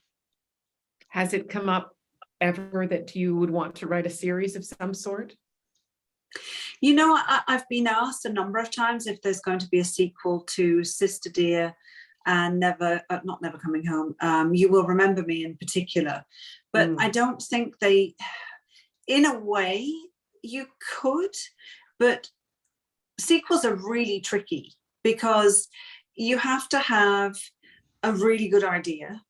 Has it come up ever that you would want to write a series of some sort? You know, I've been asked a number of times if there's going to be a sequel to Sister Dear and Never Coming Home. You Will Remember Me in particular. But I don't think they, in a way, you could, but sequels are really tricky because you have to have a really good idea.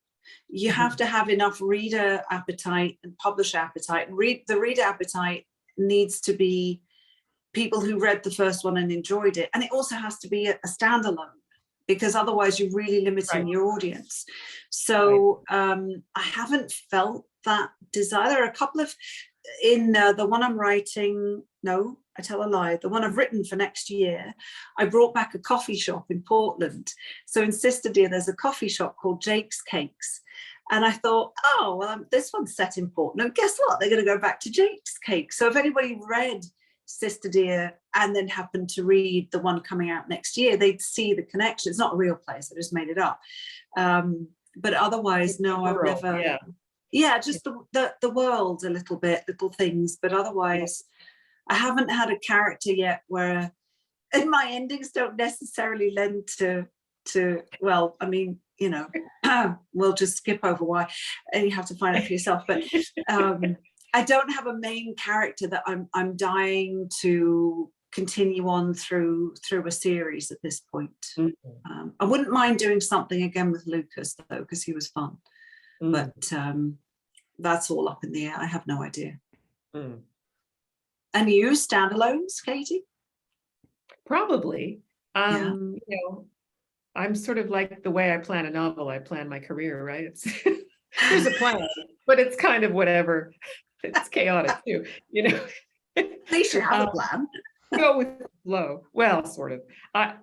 You have to have enough reader appetite and publisher appetite. The reader appetite needs to be people who read the first one and enjoyed it. And it also has to be a standalone, because otherwise you're really limiting your audience. So I haven't felt that desire. There are a couple of, in the one I'm writing, no, I tell a lie, the one I've written for next year, I brought back a coffee shop in Portland. So in Sister Dear, there's a coffee shop called Jake's Cakes. And I thought, oh, well, this one's set in Portland. And guess what? They're going to go back to Jake's Cakes. So if anybody read Sister Dear and then happened to read the one coming out next year, they'd see the connection. It's not a real place. I just made it up. But otherwise, no, I've never... Yeah, just the world a little bit, little things. But otherwise... I haven't had a character yet where, and my endings don't necessarily lend to well, I mean, you know, we'll just skip over why, and you have to find out for yourself. But I don't have a main character that I'm dying to continue on through a series at this point. I wouldn't mind doing something again with Lucas though, because he was fun. But that's all up in the air. I have no idea. And you, standalones, Katie? Probably. You know, I'm sort of like the way I plan a novel, I plan my career, right? There's a plan, but it's kind of whatever. It's chaotic too, you know. They should have a plan. Go with the flow. Well, sort of.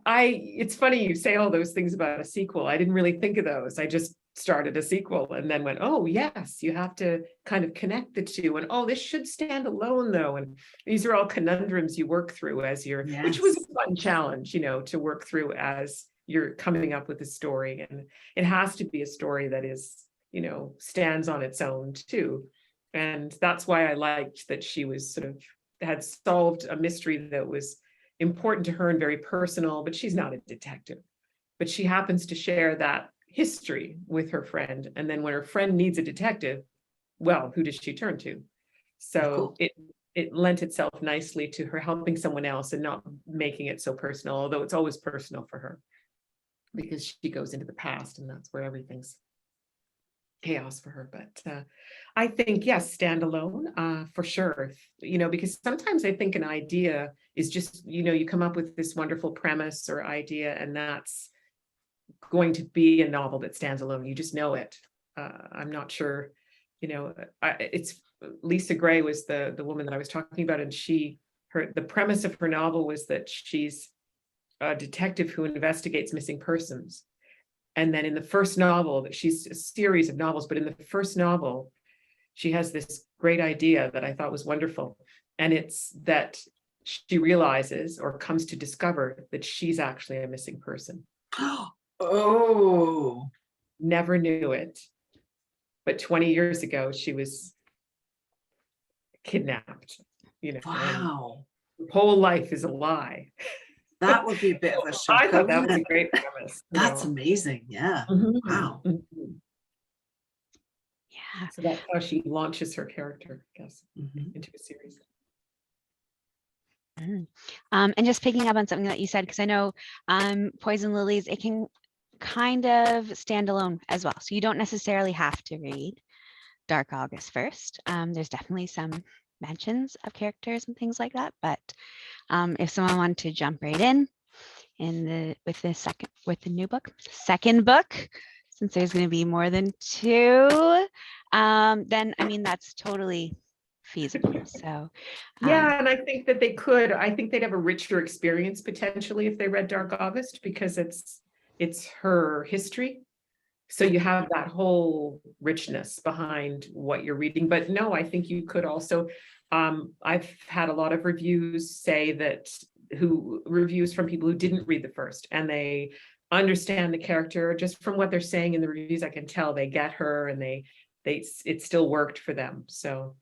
It's funny you say all those things about a sequel. I didn't really think of those. I just started a sequel and then went, oh yes, you have to kind of connect the two, and oh, this should stand alone though. And these are all conundrums you work through as you're, which was a fun challenge, you know, to work through as you're coming up with a story. And it has to be a story that is, you know, stands on its own too. And that's why I liked that she was sort of had solved a mystery that was important to her and very personal, but she's not a detective, but she happens to share that history with her friend. And then when her friend needs a detective, well, who does she turn to? So it lent itself nicely to her helping someone else and not making it so personal, although it's always personal for her because she goes into the past and that's where everything's chaos for her. But I think, yes, standalone for sure, you know, because sometimes I think an idea is just, you know, you come up with this wonderful premise or idea and that's going to be a novel that stands alone. You just know it. I'm not sure, you know, it's Lisa Gray was the woman that I was talking about, and the premise of her novel was that she's a detective who investigates missing persons. And then in the first novel, she's a series of novels, but in the first novel, she has this great idea that I thought was wonderful. And it's that she realizes or comes to discover that she's actually a missing person. Oh, never knew it. but 20 years ago she was kidnapped, you know, and Wow. her whole life is a lie. That would be a bit of a I shocker, thought that was wouldn't a it? great premise. That's amazing. Yeah. Mhm, Wow. mhm. Yeah. So that's how she launches her character, I guess, Mhm. into a series. And just picking up on something that you said, because I know Poison Lilies, it can kind of stand alone as well. So you don't necessarily have to read Dark August first. There's definitely some mentions of characters and things like that. But if someone wanted to jump right in with the new book, second book, since there's going to be more than two, then I mean that's totally feasible. So Yeah, and I think that I think they'd have a richer experience potentially if they read Dark August, because it's her history. So you have that whole richness behind what you're reading. But no, I think you could also, I've had a lot of reviews say that reviews from people who didn't read the first, and they understand the character just from what they're saying in the reviews. I can tell they get her, and it still worked for them. So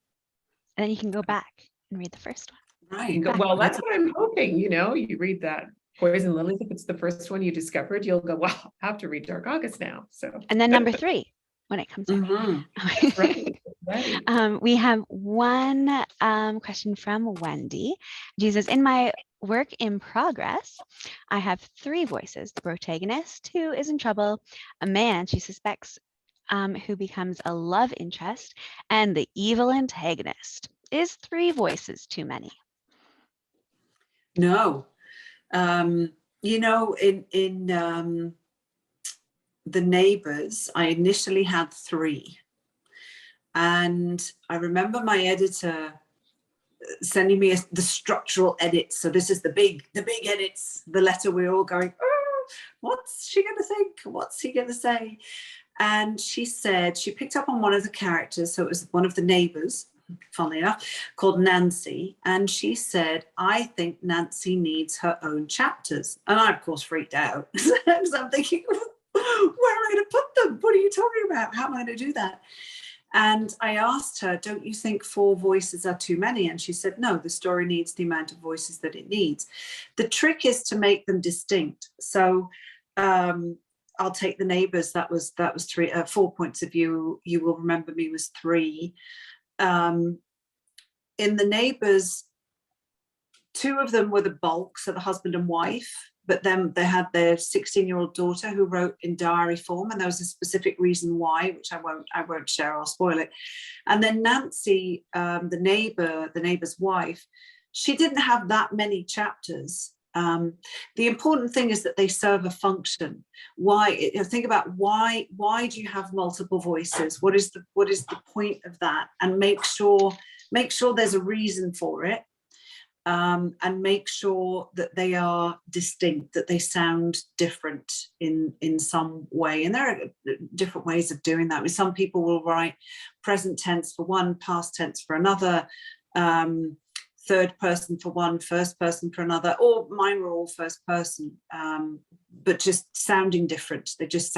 and then you can go back and read the first one. Right. well, that's what I'm hoping, you read that Poison Lilies, if it's the first one you discovered, you'll go, well, I have to read Dark August now. So And then number 3 when it comes out. Mhm. that's right. Right. We have one question from Wendy. She says, in my work in progress, I have 3 voices: the protagonist who is in trouble, a man she suspects who becomes a love interest, and the evil antagonist. Is 3 voices too many? No. In The Neighbours, I initially had 3. And I remember my editor sending me the structural edits. So this is the big edits, the letter we're all going, oh, what's she going to think? What's he going to say? And she said, she picked up on one of the characters. So it was one of the neighbours, funnily enough, called Nancy. And she said, I think Nancy needs her own chapters. And I, of course, freaked out because I'm thinking, where am I going to put them? What are you talking about? How am I going to do that? And I asked her, don't you think 4 voices are too many? And she said, no, the story needs the amount of voices that it needs. The trick is to make them distinct. So I'll take The Neighbours. That was 3, 4 points of view. You Will Remember Me was 3. In The Neighbours, 2 of them were the bulk, so the husband and wife, but then they had their 16-year-old daughter who wrote in diary form, and there was a specific reason why, which I won't share, I'll spoil it. And then Nancy, the neighbor's wife, she didn't have that many chapters. The important thing is that they serve a function. Think about why do you have multiple voices? What is the point of that? And make sure there's a reason for it. And make sure that they are distinct, that they sound different in some way. And there are different ways of doing that. Some people will write present tense for one, past tense for another, third person for one, first person for another, or mine were all first person, but just sounding different. They just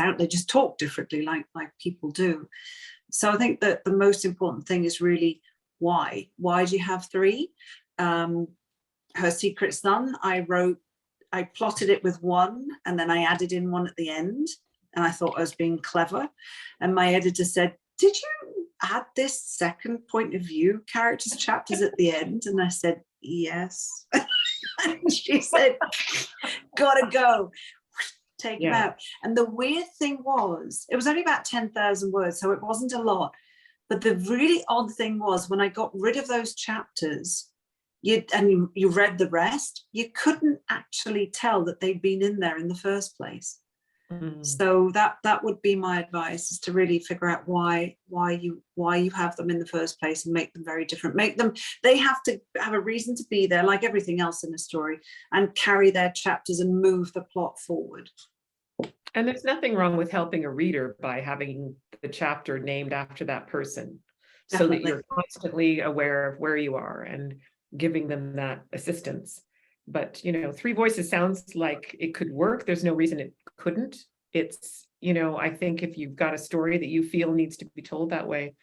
talk differently, like people do. So I think that the most important thing is really why do you have 3? Her Secret Son, I plotted it with 1, and then I added in 1 at the end, and I thought I was being clever. And my editor said, did you add this second point of view characters chapters at the end? And I said, yes. And she said, gotta go, take him out. And the weird thing was, it was only about 10,000 words, so it wasn't a lot. But the really odd thing was, when I got rid of those chapters, you read the rest, you couldn't actually tell that they'd been in there in the first place. So that would be my advice, is to really figure out why you have them in the first place, and make them very different. They have to have a reason to be there, like everything else in a story, and carry their chapters and move the plot forward. And there's nothing wrong with helping a reader by having the chapter named after that person. Definitely. So that you're constantly aware of where you are and giving them that assistance. But 3 voices sounds like it could work. There's no reason it couldn't. it's, you know, I think if you've got a story that you feel needs to be told that way,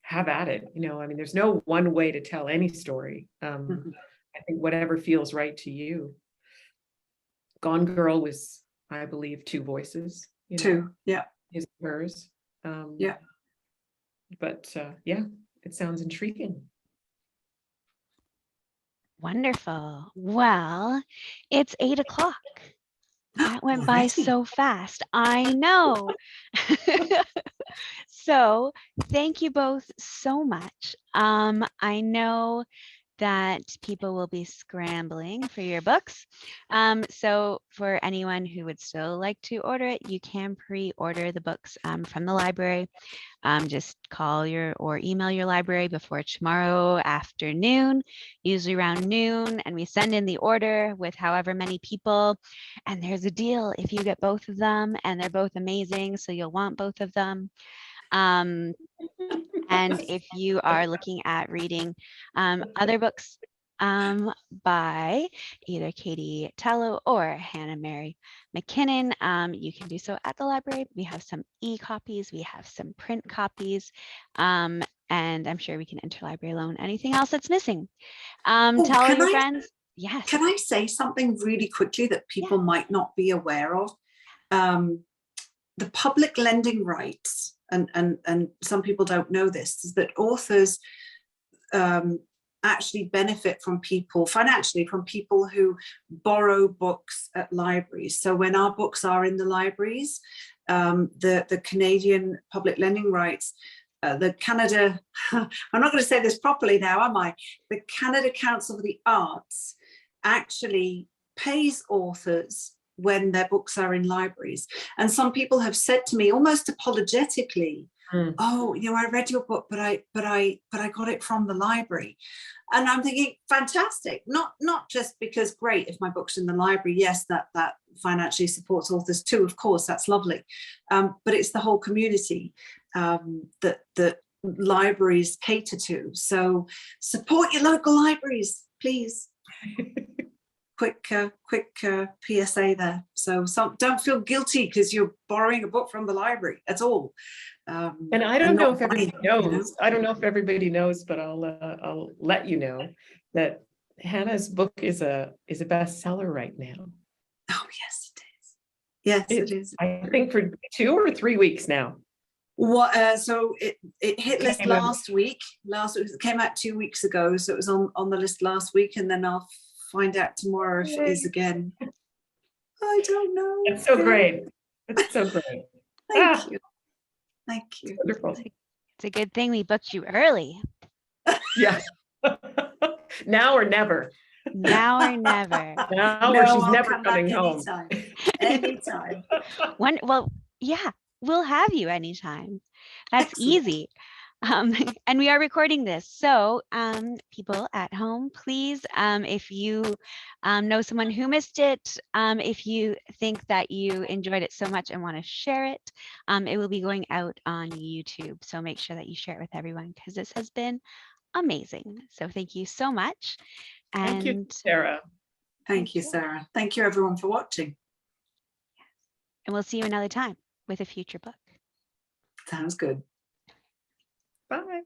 have at it. You know, I mean, there's no one way to tell any story. Mhm. I think whatever feels right to you. Gone Girl was, I believe, two voices, you know, Two. Yeah. his, hers. Yeah. But yeah, it sounds intriguing. Wonderful. Well, it's 8 o'clock. That went by Already? so fast. I know. So thank you both so much. I know that people will be scrambling for your books. So for anyone who would still like to order it, you can pre-order the books from the library. Just call or email your library before tomorrow afternoon, usually around noon, and we send in the order with however many people. And there's a deal if you get both of them, and they're both amazing, so you'll want both of them. And if you are looking at reading other books by either Katie Tallo or Hannah Mary McKinnon, you can do so at the library. We have some e-copies, we have some print copies, and I'm sure we can interlibrary loan anything else that's missing. Tell your friends. Yes. Can I say something really quickly that people might not be aware of? The public lending rights, and some people don't know this, is that authors actually benefit from financially from people who borrow books at libraries. So when our books are in the libraries, the Canadian public lending rights, the Canada, I'm not going to say this properly now, am I? The Canada Council for the Arts actually pays authors when their books are in libraries. And some people have said to me almost apologetically, oh, you know, I read your book, but I got it from the library. And I'm thinking, fantastic, not just because great if my book's in the library, yes, that financially supports authors too, of course, that's lovely, but it's the whole community that libraries cater to. So support your local libraries, please. Quick PSA there. So don't feel guilty because you're borrowing a book from the library at all. And I don't know if everybody knows. You know? I don't know if everybody knows, but I'll let you know that Hannah's book is a bestseller right now. Oh yes, it is. Yes, it is. I think for 2 or 3 weeks now. What? So it hit list last week. It came out 2 weeks ago, so it was on the list last week, and then I'll find out tomorrow if it is again. I don't know. It's so great. It's so great. Thank you. Thank you. Wonderful. It's a good thing we booked you early. Yeah. Now or never. Now or never. Now or she's never coming home. Anytime. Well, yeah, we'll have you anytime. That's Excellent. easy. And we are recording this. So people at home, please, if you know someone who missed it, if you think that you enjoyed it so much and want to share it, it will be going out on YouTube. So make sure that you share it with everyone because this has been amazing. So thank you so much. And thank you, Sarah. Thank you, Sarah. Thank you, everyone, for watching. And we'll see you another time with a future book. Sounds good. Bye.